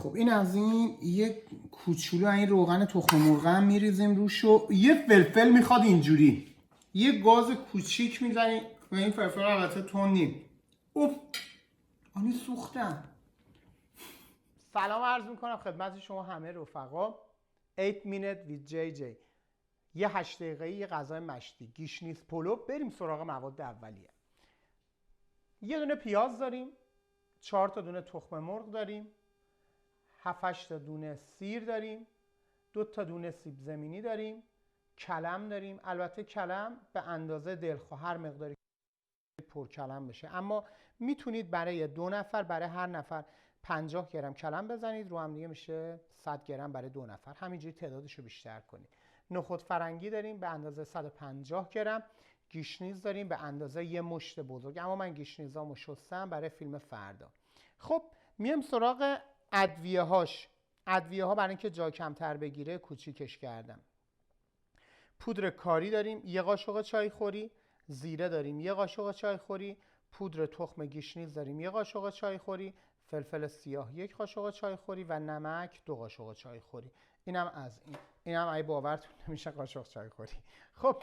خب این از این یه کوچولو این روغن تخم مرغ هم میریزیم روش و یه فلفل میخواد اینجوری یه گاز کوچیک میزنیم و این فلفل البته تندی. اوف آنی سوختم. سلام عرض میکنم خدمت شما همه رفقا. 8 minute with JJ، یه 8 دقیقه‌ای یه غذای مشتی گیشنیز پلو. بریم سراغ مواد اولیه. یه دونه پیاز داریم، 4 تا دونه تخم مرغ داریم، 7-8 تا دونه سیر داریم، 2 تا دونه سیب زمینی داریم، کلم داریم. البته کلم به اندازه دلخواه، هر مقداری پر کلم بشه، اما میتونید برای 2 نفر برای هر نفر 50 گرم کلم بزنید، رو هم دیگه میشه 100 گرم برای 2 نفر، همینجوری تعدادش رو بیشتر کنید. نخود فرنگی داریم به اندازه 150 گرم، گیشنیز داریم به اندازه یه مشت بزرگ، اما من گیشنیزامو شستم برای فیلم فردا. خب میام سراغ ادویه هاش. ادویه ها برای اینکه جا کمتر بگیره کوچیکش کردم. پودر کاری داریم 1 قاشق چای خوری، زیره داریم 1 قاشق چای خوری، پودر تخم گیشنیز داریم 1 قاشق چای خوری، فلفل سیاه 1 قاشق چای خوری و نمک 2 قاشق چای خوری. اینم از اینم ای باورتون نمیشه قاشق چای خوری. خب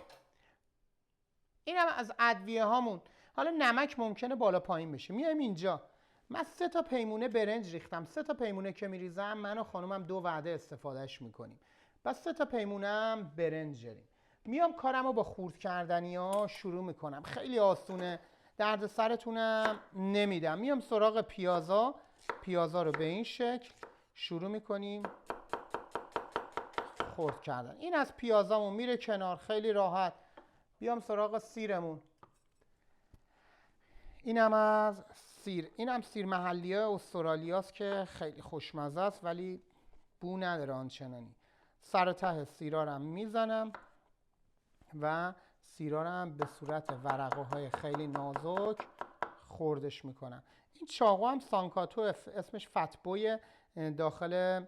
اینم از ادویه هامون. حالا نمک ممکنه بالا پایین بشه. میایم اینجا من 3 تا پیمونه برنج ریختم. 3 تا پیمونه که میریزم من و خانومم 2 وعده استفادهش میکنیم. بس 3 تا پیمونم برنج داریم. میام کارمو با خورد کردنی ها شروع میکنم. خیلی آسونه، درد سرتونم نمیدم. میام سراغ پیازا. پیازا رو به این شکل شروع میکنیم خرد کردن. این از پیازامون میره کنار، خیلی راحت. بیام سراغ سیرمون. اینم از سیر. اینم سیر محلیه استرالیاست که خیلی خوشمزه است ولی بو نداره آنچنانی. سر ته سیرا رو میزنم و سیرا رو به صورت ورقه های خیلی نازک خردش میکنم. این چاقو هم سانکاتو، اسمش فتبوی، داخل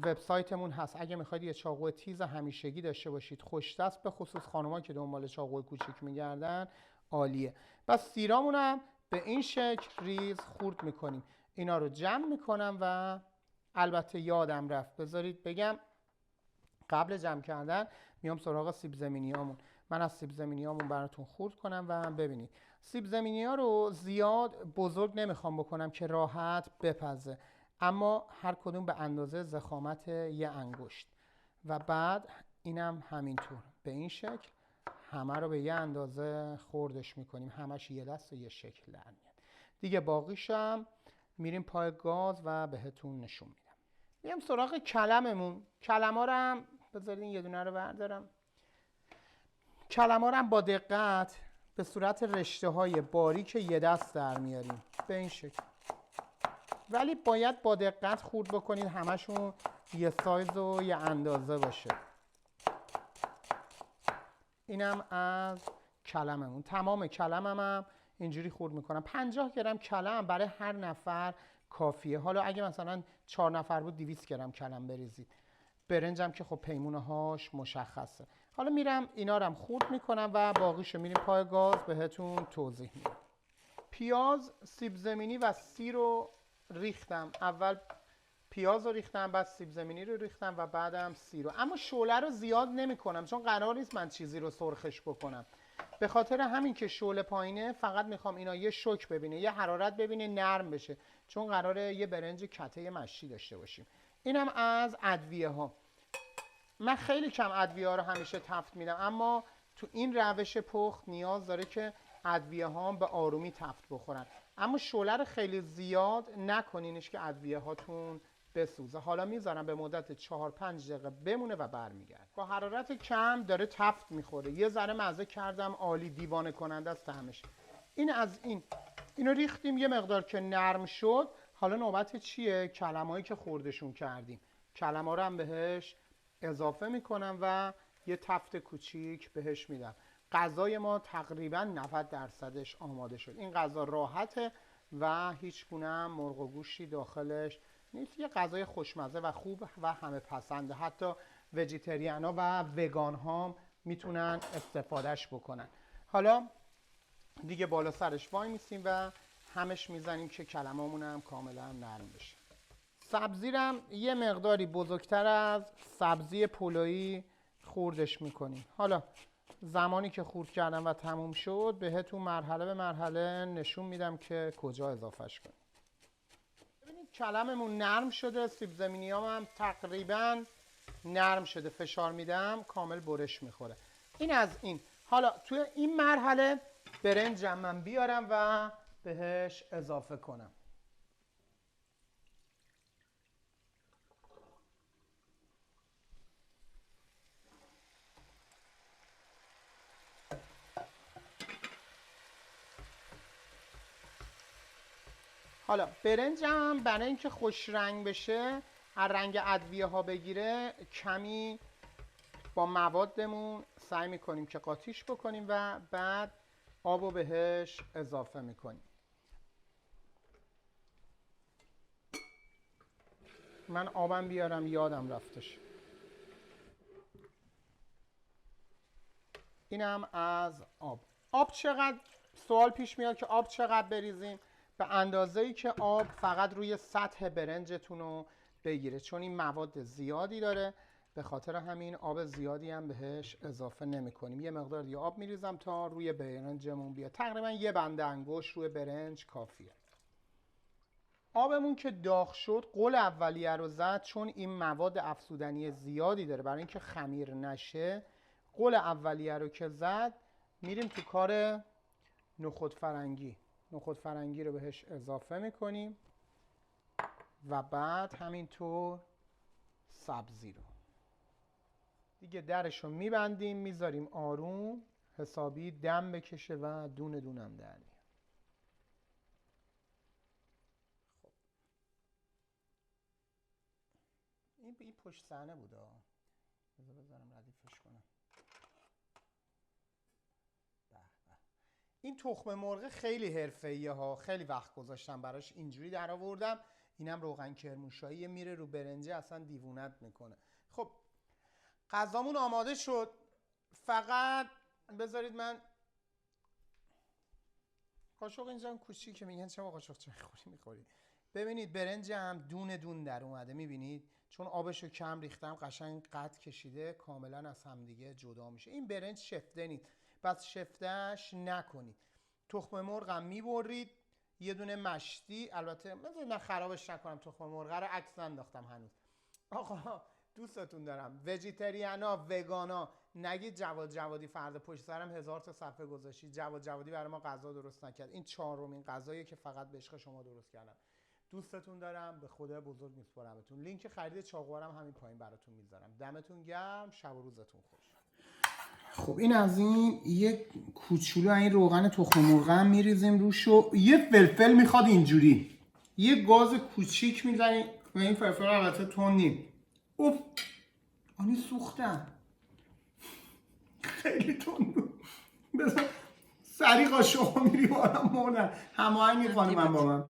وبسایتمون هست. اگه میخواید یه چاقو تیز همیشگی داشته باشید، خوش دست، به خصوص خانوما که دنبال چاقوی کوچیک میگردن، عالیه. بس سیرامون هم به این شکل ریز خورد میکنیم. اینا رو جمع میکنم و البته یادم رفت بذارید بگم، قبل جمع کردن میام سراغ سیب زمینیامون. من از سیب زمینیامون براتون خورد کنم و ببینید سیب زمینی ها رو زیاد بزرگ نمیخوام بکنم که راحت بپزه، اما هر کدوم به اندازه ضخامت یه انگشت. و بعد اینم همینطور به این شکل همه رو به یه اندازه خوردش میکنیم. همش یه دست و یه شکل در میاد. دیگه باقیشم میریم پای گاز و بهتون نشون میدم. میام سراغ کلممون. کلم‌ها رو هم بذارین یه دونه رو بردارم. کلم‌ها رو هم با دقت به صورت رشته‌های باریک یه دست در میاریم به این شکل، ولی باید با دقت خورد بکنید، همشون یه سایز و یه اندازه باشه. اینم از کلممون. تمام کلمم هم اینجوری خورد میکنم. 50 گرم کلم برای هر نفر کافیه. حالا اگه مثلا 4 نفر بود 200 گرم کلم بریزید. برنجم که خب پیمونه هاش مشخصه. حالا میرم اینا رو هم خورد میکنم و باقیشو میریم پای گاز بهتون توضیح میدم. پیاز، سیب زمینی و سیر رو ریختم. اول پیاز رو ریختم، بعد سیب زمینی رو ریختم و بعدم سیر رو. اما شعله رو زیاد نمی کنم چون قرار نیست من چیزی رو سرخش بکنم. به خاطر همین که شعله پایینه فقط میخوام اینا یه شوک ببینه، یه حرارت ببینه، نرم بشه، چون قراره یه برنج کته مشی داشته باشیم. اینم از ادویه ها. من خیلی کم ادویه ها رو همیشه تفت میدم، اما تو این روش پخت نیاز داره که ادویه ها به آرومی تفت بخورن. اما شعله رو خیلی زیاد نکنینش که ادویه هاتون بسوزه. حالا میذارم به مدت 4-5 دقیقه بمونه و برمیگرد. با حرارت کم داره تفت میخوره. یه ذره مزه کردم، عالی، دیوانه کننده است طعمش. این از اینو ریختیم یه مقدار که نرم شد. حالا نوبت چیه؟ کلمایی که خوردشون کردیم. کلم‌ها رو هم بهش اضافه میکنم و یه تفت کوچیک بهش میدم. غذای ما تقریبا 90% آماده شد. این غذا راحته و هیچ گونه مرغ و گوشتی داخلش نیست. یه غذای خوشمزه و خوب و همه پسنده. حتی ویجیتریان ها و وگان ها میتونن استفادهش بکنن. حالا دیگه بالا سرش وای میسیم و همش میزنیم که کلمامون هم کاملا نرم بشه. سبزی رم یه مقداری بزرگتر از سبزی پلویی خوردش میکنیم. حالا زمانی که خورد کردم و تموم شد بهتون مرحله به مرحله نشون میدم که کجا اضافهش کنیم. ببینید کلممون نرم شده، سیب زمینی هم تقریبا نرم شده، فشار میدم کامل برش میخوره. این از این. حالا توی این مرحله برنجم من بیارم و بهش اضافه کنم. حالا برنجم برای اینکه خوش رنگ بشه، از رنگ ادویه ها بگیره، کمی با موادمون سعی میکنیم که قاطیش بکنیم و بعد آبو بهش اضافه میکنیم. من آبم بیارم، یادم رفتش. اینم از آب. آب چقدر؟ سوال پیش میاد که آب چقدر بریزیم؟ به اندازه‌ای که آب فقط روی سطح برنجتون رو بگیره، چون این مواد زیادی داره، به خاطر همین آب زیادی هم بهش اضافه نمی کنیم. یه مقدار دیگه آب میریزم تا روی برنجمون بیاد. تقریبا یه بنده انگشت روی برنج کافیه. آبمون که داغ شد، غل اولیه رو زد، چون این مواد افزودنی زیادی داره برای اینکه خمیر نشه. غل اولیه رو که زد، میریم تو کار نخود فرنگی. نخود فرنگی رو بهش اضافه میکنیم و بعد همینطور سبزی رو دیگه درش رو میبندیم، میذاریم آروم حسابی دم بکشه و دونه دونم در میاد. خب این پشت صحنه بوده، بذارم ردیفش کنم. این تخم مرغ خیلی حرفه‌ایه ها، خیلی وقت گذاشتم براش، اینجوری در آوردم. اینم روغن کرمانشاهی میره رو برنجه، اصلا دیوونت میکنه. خب غذامون آماده شد. فقط بذارید من قاشق اینجا کوچیک که میگن چرا قاشق چه میخوری. ببینید برنجم دونه دون در اومده، میبینید؟ چون آبشو کم ریختم، قشنگ قطع کشیده، کاملا از همدیگه جدا میشه. این برنج شفته نیست، پس شفتش نکنید. تخم مرغم میبرید، یه دونه مشتی، البته من خرابش نکنم، تخم مرغ رو عکس ننداختم هنوز. آقا دوستتون دارم، وجیتریانا، وگانا، نگید جواد جوادی فردا پشت سرم 1000 تا صفحه گذاشتید جواد جوادی برای ما غذا درست نکرد. این 4مین غذاییه که فقط به عشق شما درست کردم. دوستتون دارم، به خدا بزرگ میسپارمتون. لینک خرید چاقوارم همین پایین براتون میذارم. دمتون گرم، شب و روزتون خوش. خب این از این. یه کوچولو این روغن تخم مرغ هم میریزیم روش و یه فلفل میخواد اینجوری، یه گاز کوچیک میزنیم و این فلفل البته تونی. اوف آنی سوختم، خیلی تند بود. بذار سریع قاشقو میری بالا مردن. هماهنگ میکنم من با من.